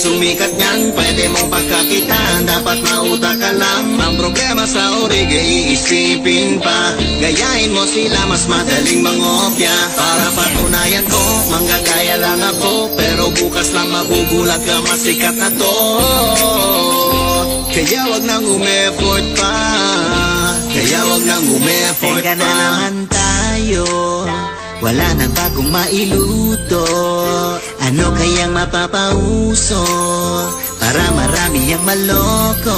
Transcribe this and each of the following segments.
sumikat niyan, pwede mong pagkakitaan, dapat mautak ka lang. Ang problema sa orig ay iisipin pa, gayahin mo sila, mas madaling mangopya. Para patunayan ko, manggagaya lang ako, pero bukas lang magugulat ka, masikat na to. Kaya wag nang umeffort pa, kaya wag nang umeffort pa. Teka na naman tayo, wala nang bagong mailuto. Ano kayang mapapauso para marami ang maloko?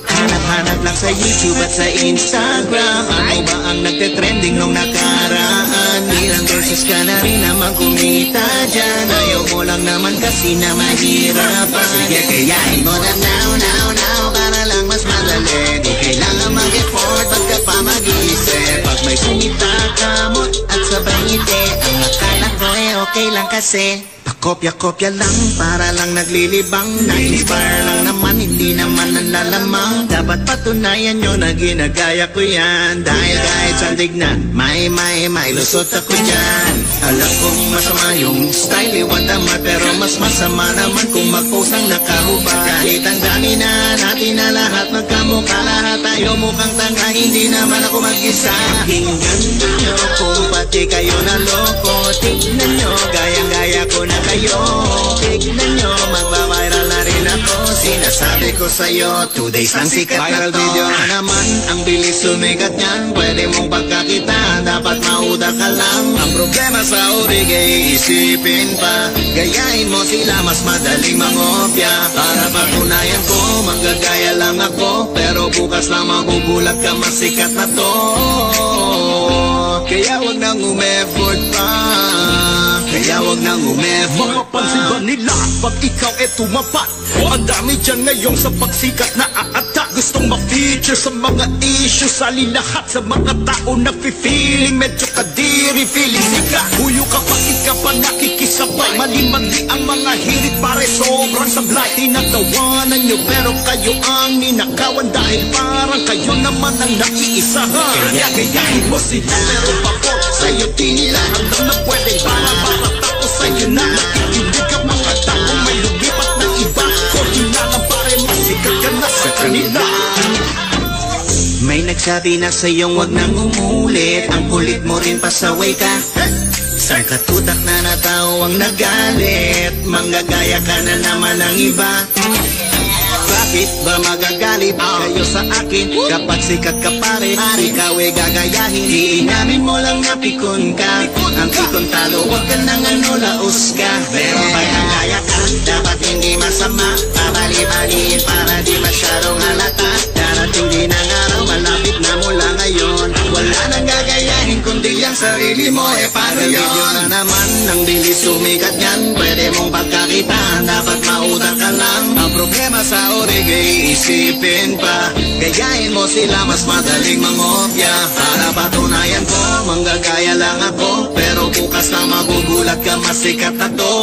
Hanap-hanap lang sa YouTube at sa Instagram, ano ba ang nagte-trending nung nakaraan? Ilang beses ka na rin naman kumita dyan, ayaw mo lang naman kasi na mahirapan. Sige, kayahin mo na now, para lang mas madali. Di kailangan mag-effort, pag ka pa mag-iisip. Pag may kumita ka mo at sabay ngiti, ang akala ko okay lang kasi pakopya-kopya lang, para lang naglilibang. Na-inspire lang naman, hindi naman nalalamang. Dapat patunayan nyo na ginagaya ko yan, dahil kahit sandig na may lusot ako dyan. Alam kong masama yung style, iwan naman, pero mas masama naman kung mag-post ang nakahubad. Kahit ang dami na natin na lahat magkamukha, lahat tayo mukhang tanga, hindi naman ako mag-isa. Pakinggan nyo kung pati kayo naloko, tignan nyo, gayang-gaya ko na kayo. Tignan nyo, magbabiral na rin ako, sinasabi ko sa'yo, 2 days lang sikat na to. Viral video na naman, ang bilis sumikat niyan, pwede mong pagkakitaan, dapat mauda ka lang. Ang problema sa orig ay isipin pa, gayahin mo sila, mas madaling mangopya. Para patunayan ko, manggagaya lang ako, pero bukas lang magugulat ka, masikat na to. Kaya wag nang umeffort pa, kaya wag nang umeffort pa. Mapapansin ba nila pag ikaw tumapat? Ang dami dyan ngayon sa pagsikat na aata, gustong ma-feature sa mga issues, sali lahat sa mga tao na feeling medyo kadiri, feeling sikat. Huyo ka pa, ika pa nakikisabay, mali-mali ang mga hirit, pare sobrang sablay. Tinatawanan nyo pero kayo ang ninakawan, dahil parang kayo naman ang naiisahan. Kaya gayahin mo sila, pero pabor sa'yo di nila alam na pwedeng para tapos sa'yo na. Nakikinig ang mga tao, may lumipat ng iba, ko hinalang pare, masikat ka na sa kanila. May nagsabi na sa'yong wag nang umulit, ang kulit mo rin pasaway ka. Sar katutak na na tao ang nagalit, manggagaya ka na naman ng iba. Bakit ba magagalit kayo sa akin? Kapag sikat ka pare, ikaw ay gagayahin. Iinamin mo lang na pikon ka, ang pikon talo, wag ka nang laos ka. Pero pag nagaya ka, dapat hindi masama, pabali-baliin para di masyadong halata. Darating din ang araw, malapit na mula ngayon, wala nang gagayahin kundi ang sarili mo. Paano yun? Video na naman, ang bilis sumikat yan, pwede mong pagkakitaan, dapat mautak ka lang. Ang problema sa orig ay isipin pa, gayahin mo sila, mas madaling mangopya. Para patunayan ko, manggagaya lang ako, pero bukas na magugulat ka, masikat na to.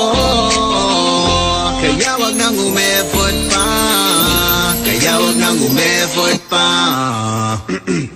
Kaya wag nang umeffort pa, kaya wag nang umeffort pa.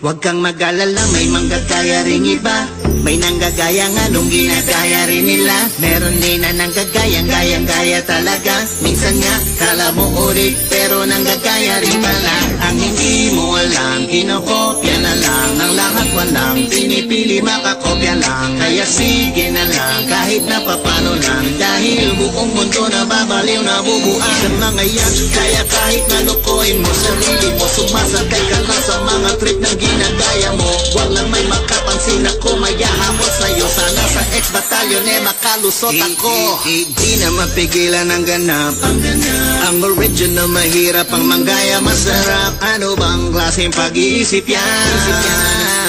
Wag kang mag-alala, may manggagaya ring iba, may nanggagaya nga nung ginagaya rin nila. Meron din na nanggagayang-gayang-gaya talaga. Minsan nga, kala mo ulit, pero nanggagaya rin pala. Ang hindi mo alam, kinokopya na lang ang lahat, walang pinipili, makakopya lang. Kaya sige na lang, kahit na papano lang, dahil buong mundo na babaliw na bubuan sa mga yan. Kaya kahit nalukoin mo sarili mo, sumasakay ka lang sa mga trip na ginagaya mo. Wag lang may makapansin ako, mayahamon sa'yo. Sana sa ex-batalyon makalusot ako. Di na mapigilan ang ganap, ang original mahirap, ang manggaya masarap. Ano bang klaseng pag-iisip yan?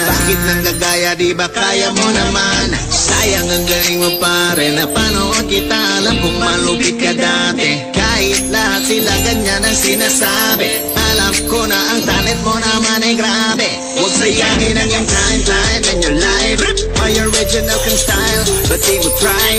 Bakit nanggagaya, di ba kaya mo naman? Sayang ang galing mo pare, napanood kita, alam kung malupit ka dati. Kahit lahat sila ganyan ang sinasabi, alam ko na ang talent mo naman ay grabe. Huwag sayangin ang iyong time and your life. My original kang style, but they would try.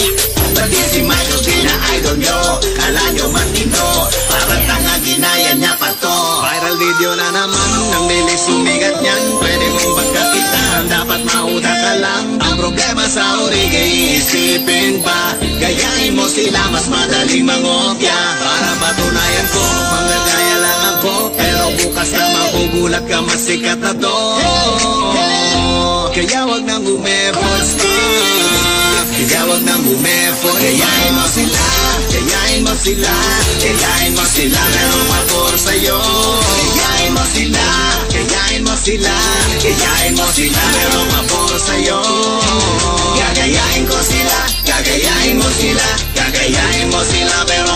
But di si Michael din na idol nyo, kala nyo matino, parang tanga ginaya niya pa to. Viral video na naman, ang bilis sumigat niyan, pwede mong pagkakitaan, dapat mauda ka lang. Ang problema sa urig ay iisipin pa. Gayahin mo sila, mas madaling mangopya. Para patunayan ko, manggagaya lang ako, pero bukas na magugulat ka, masikat na to. Kaya wag nang umefort pa. Kaya wag nang umefort. Gayahin mo sila, gayahin mo sila, gayahin mo sila, merong mapor sa'yo. Gayahin mo sila, gayahin mo sila, gayahin mo sila, merong mapor sa'yo. Gagayahin ko sila, gagayahin mo sila, gagayahin mo sila, pero